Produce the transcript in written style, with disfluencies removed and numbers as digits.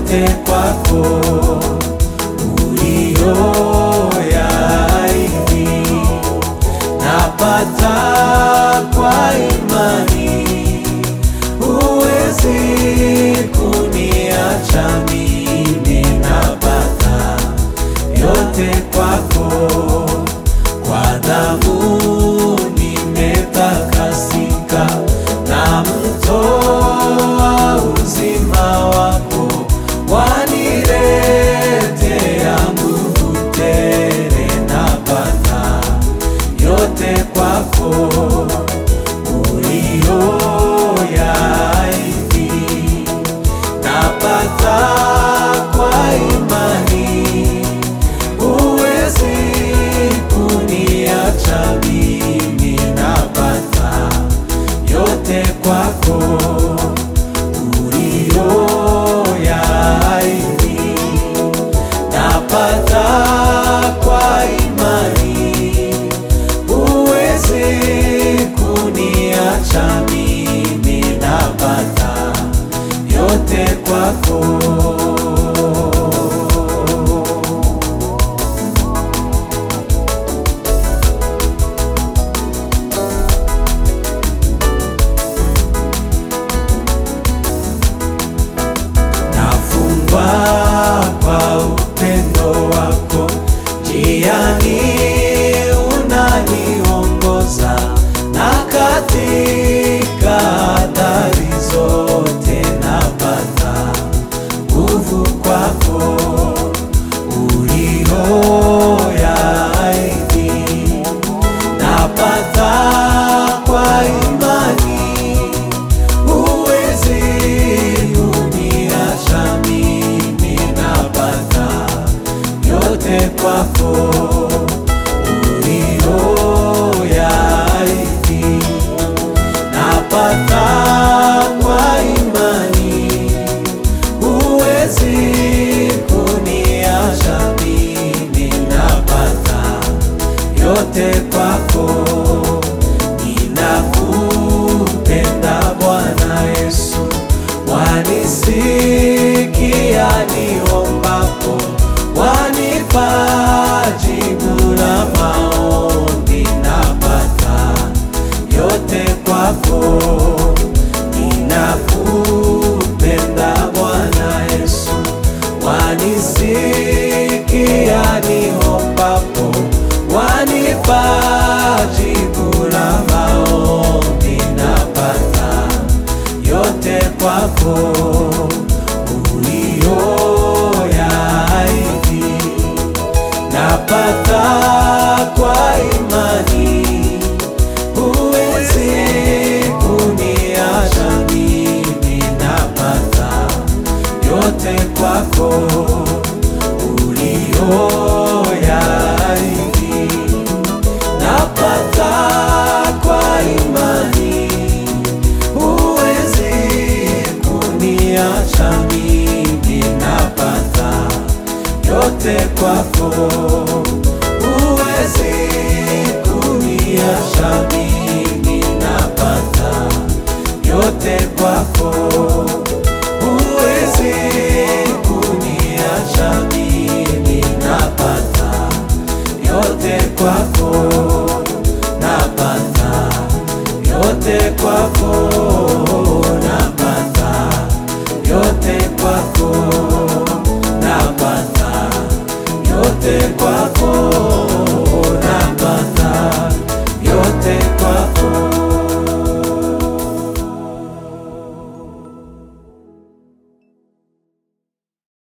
yote kwako uliyoyaahidi. Napata kwa imani, huwezi kuniacha mimi. Napata yote kwako, kwa damu nimetakasika, na mto wa uzima wako waniletea nguvu tele. Napata yote kwako uliyoyaahidi. Napata kwa imani, huwezi kuniacha mimi. Napata yote kwako uliyoyaahidi. Napata kwa imani, huwezi kuniacha mimi. Napata yote kwako. Nafungwa kwa upendo wako, njiani unaniongoza, na katika hatari zote napata nguvu kwako uliyoyaahidi. Napata kwa imani, huwezi kuniacha mimi. Napata yote kwako uliyoyaahidi. Napata kwa imani, huwezi kuniacha mimi. Napata yote kwako. Ninakupenda Bwana Yesu, wanisikia niombapo, wanipa jibu la maombi. Napata yote kwako. Ninakupenda Bwana Yesu, wanisikia niombapo, wanipa jibu la maombi. Napata yote kwako uliyoyaahidi. Napata kwa imani, huwezi kuniacha mimi. Napata yote kwako uliyoyaahidi. Napata kwa imani, huwezi kuniacha mimi. Napata yote kwako, huwezi kuniacha mimi. Napata yote kwako, huwezi kuniacha mimi. Napata yote kwako, napata yote kwako.